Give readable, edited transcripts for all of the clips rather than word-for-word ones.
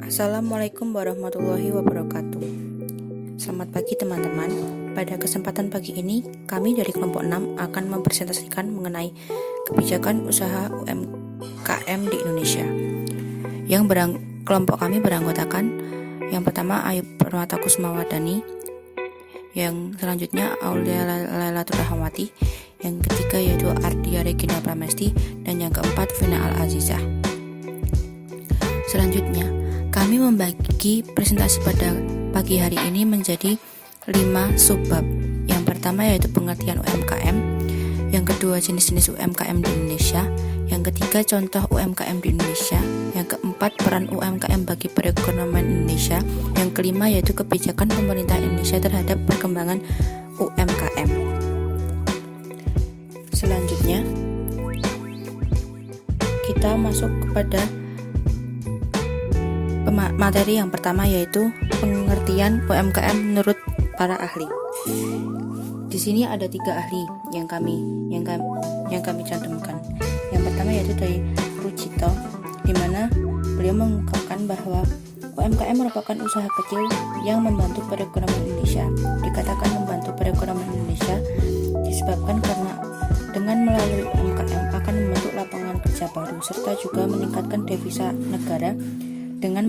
Assalamualaikum warahmatullahi wabarakatuh. Selamat pagi teman-teman. Pada kesempatan pagi ini, kami dari kelompok 6 akan mempresentasikan mengenai kebijakan usaha UMKM di Indonesia. Kelompok kami beranggotakan yang pertama Ayub Permata Kusumawardani, yang selanjutnya Aulia Lailatul Rahmawati, yang ketiga yaitu Ardia Regina Pramesti, dan yang keempat Vina Al-Azizah. Selanjutnya, kami membagi presentasi pada pagi hari ini menjadi 5 subbab. Yang pertama yaitu pengertian UMKM, yang kedua jenis-jenis UMKM di Indonesia, yang ketiga contoh UMKM di Indonesia, yang keempat peran UMKM bagi perekonomian Indonesia, yang kelima yaitu kebijakan pemerintah Indonesia terhadap perkembangan UMKM. Selanjutnya, kita masuk kepada materi yang pertama yaitu pengertian UMKM menurut para ahli. Di sini ada 3 ahli yang kami cantumkan. Yang pertama yaitu dari Rucito, di mana beliau mengungkapkan bahwa UMKM merupakan usaha kecil yang membantu perekonomian Indonesia. Dikatakan membantu perekonomian Indonesia disebabkan karena dengan melalui UMKM akan membentuk lapangan kerja baru serta juga meningkatkan devisa negara dengan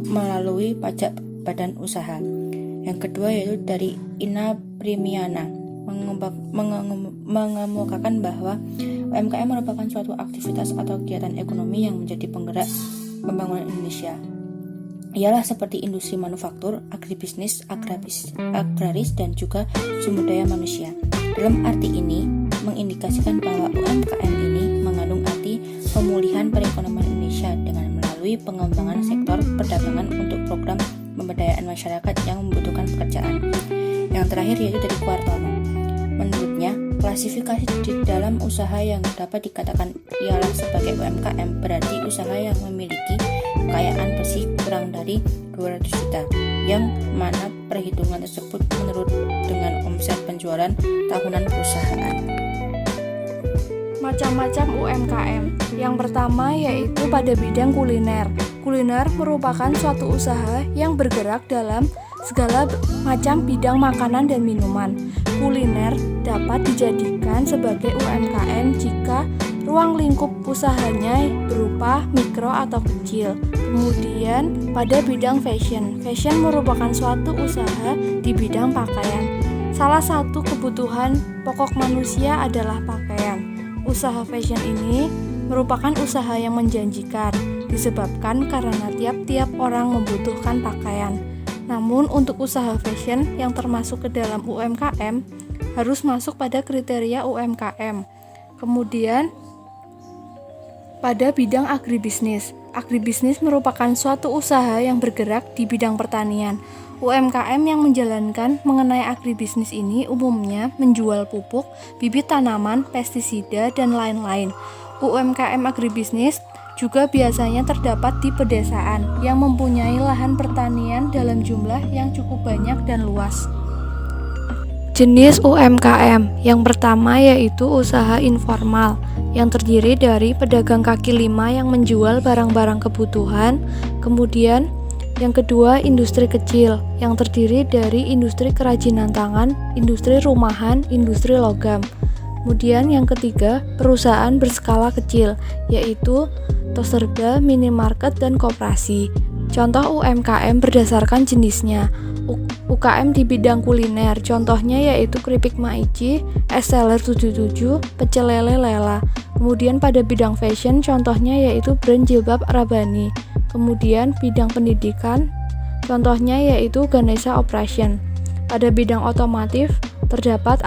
melalui pajak badan usaha. Yang kedua yaitu dari Ina Primiana, mengemukakan bahwa UMKM merupakan suatu aktivitas atau kegiatan ekonomi yang menjadi penggerak pembangunan Indonesia. Ialah seperti industri manufaktur, agribisnis, agraris, dan juga sumber daya manusia. Dalam arti ini, mengindikasikan bahwa UMKM ini mengandung arti pemulihan perekonomian Indonesia dengan melalui pengembangan sektor perdagangan untuk program pemberdayaan masyarakat yang membutuhkan pekerjaan. Yang terakhir yaitu dari Kuartono. Menurutnya, klasifikasi di dalam usaha yang dapat dikatakan ialah sebagai UMKM berarti usaha yang memiliki kekayaan bersih kurang dari 200 juta, yang mana perhitungan tersebut menurut dengan omset penjualan tahunan perusahaan. Macam-macam UMKM. Yang pertama yaitu pada bidang kuliner. Kuliner merupakan suatu usaha yang bergerak dalam segala macam bidang makanan dan minuman. Kuliner dapat dijadikan sebagai UMKM jika ruang lingkup usahanya berupa mikro atau kecil. Kemudian pada bidang fashion. Fashion merupakan suatu usaha di bidang pakaian. Salah satu kebutuhan pokok manusia adalah pakaian. Usaha fashion ini merupakan usaha yang menjanjikan, disebabkan karena tiap-tiap orang membutuhkan pakaian. Namun untuk usaha fashion yang termasuk ke dalam UMKM harus masuk pada kriteria UMKM. Kemudian pada bidang agribisnis. Agribisnis merupakan suatu usaha yang bergerak di bidang pertanian. UMKM yang menjalankan mengenai agribisnis ini umumnya menjual pupuk, bibit tanaman, pestisida, dan lain-lain. UMKM agribisnis juga biasanya terdapat di pedesaan yang mempunyai lahan pertanian dalam jumlah yang cukup banyak dan luas. Jenis UMKM yang pertama yaitu usaha informal yang terdiri dari pedagang kaki lima yang menjual barang-barang kebutuhan. Kemudian yang kedua, industri kecil yang terdiri dari industri kerajinan tangan, industri rumahan, industri logam. Kemudian yang ketiga, perusahaan berskala kecil, yaitu toserba, minimarket, dan koperasi. Contoh UMKM berdasarkan jenisnya. UKM di bidang kuliner, contohnya yaitu keripik Maici, es teler 77, pecel lele Lela. Kemudian pada bidang fashion, contohnya yaitu brand jilbab Rabani. Kemudian bidang pendidikan, contohnya yaitu Ganesha Operation. Pada bidang otomotif, terdapat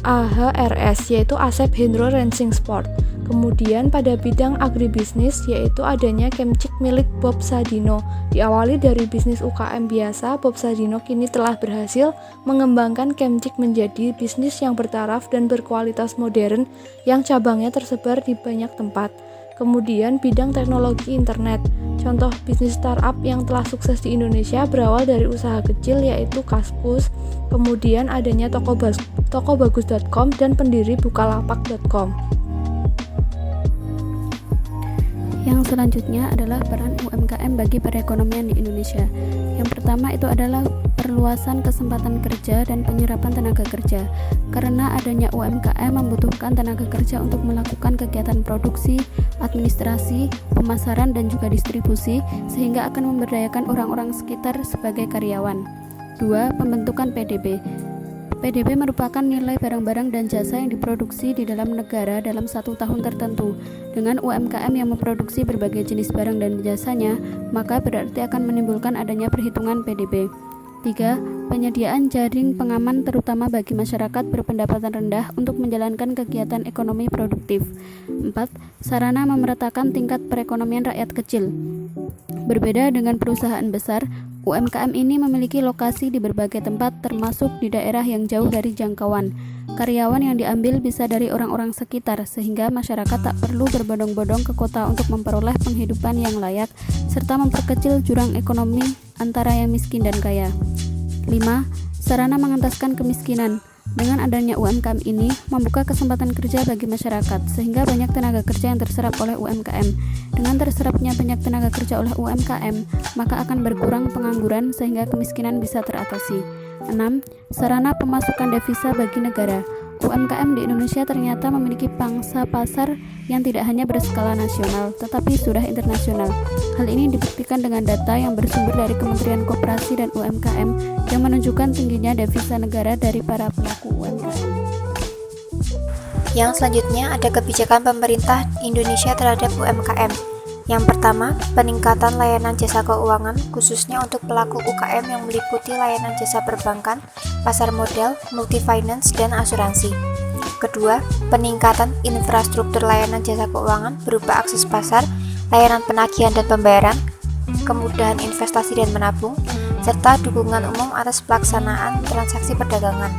AHRS, yaitu Asep Hendro Racing Sport. Kemudian pada bidang agribisnis, yaitu adanya Kemcik milik Bob Sadino. Diawali dari bisnis UKM biasa, Bob Sadino kini telah berhasil mengembangkan Kemcik menjadi bisnis yang bertaraf dan berkualitas modern yang cabangnya tersebar di banyak tempat. Kemudian bidang teknologi internet. Contoh bisnis startup yang telah sukses di Indonesia berawal dari usaha kecil yaitu Kaskus. Kemudian adanya tokobagus.com dan pendiri bukalapak.com. Yang selanjutnya adalah peran UMKM bagi perekonomian di Indonesia. Yang pertama itu adalah perluasan kesempatan kerja dan penyerapan tenaga kerja. Karena adanya UMKM membutuhkan tenaga kerja untuk melakukan kegiatan produksi, administrasi, pemasaran, dan juga distribusi, sehingga akan memberdayakan orang-orang sekitar sebagai karyawan. 2. Pembentukan PDB. PDB merupakan nilai barang-barang dan jasa yang diproduksi di dalam negara dalam 1 tahun tertentu. Dengan UMKM yang memproduksi berbagai jenis barang dan jasanya, maka berarti akan menimbulkan adanya perhitungan PDB. 3. Penyediaan jaring pengaman terutama bagi masyarakat berpendapatan rendah untuk menjalankan kegiatan ekonomi produktif. 4. Sarana memeratakan tingkat perekonomian rakyat kecil. Berbeda dengan perusahaan besar, UMKM ini memiliki lokasi di berbagai tempat termasuk di daerah yang jauh dari jangkauan. Karyawan yang diambil bisa dari orang-orang sekitar sehingga masyarakat tak perlu berbondong-bondong ke kota untuk memperoleh penghidupan yang layak serta memperkecil jurang ekonomi antara yang miskin dan kaya. 5. Sarana mengentaskan kemiskinan. Dengan adanya UMKM ini membuka kesempatan kerja bagi masyarakat sehingga banyak tenaga kerja yang terserap oleh UMKM. Dengan terserapnya banyak tenaga kerja oleh UMKM, maka akan berkurang pengangguran sehingga kemiskinan bisa teratasi. 6. Sarana pemasukan devisa bagi negara. UMKM di Indonesia ternyata memiliki pangsa pasar yang tidak hanya berskala nasional, tetapi sudah internasional. Hal ini dibuktikan dengan data yang bersumber dari Kementerian Koperasi dan UMKM yang menunjukkan tingginya devisa negara dari para pelaku UMKM. Yang selanjutnya ada kebijakan pemerintah Indonesia terhadap UMKM. Yang pertama, peningkatan layanan jasa keuangan khususnya untuk pelaku UKM yang meliputi layanan jasa perbankan, pasar modal, multi-finance, dan asuransi. Kedua, peningkatan infrastruktur layanan jasa keuangan berupa akses pasar, layanan penagihan dan pembayaran, kemudahan investasi dan menabung, serta dukungan umum atas pelaksanaan transaksi perdagangan.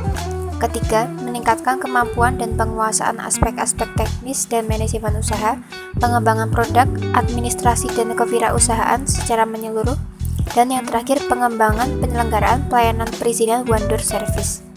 Ketiga, meningkatkan kemampuan dan penguasaan aspek-aspek teknis dan manajemen usaha, pengembangan produk, administrasi dan kewirausahaan secara menyeluruh, dan yang terakhir pengembangan penyelenggaraan pelayanan perizinan one door service.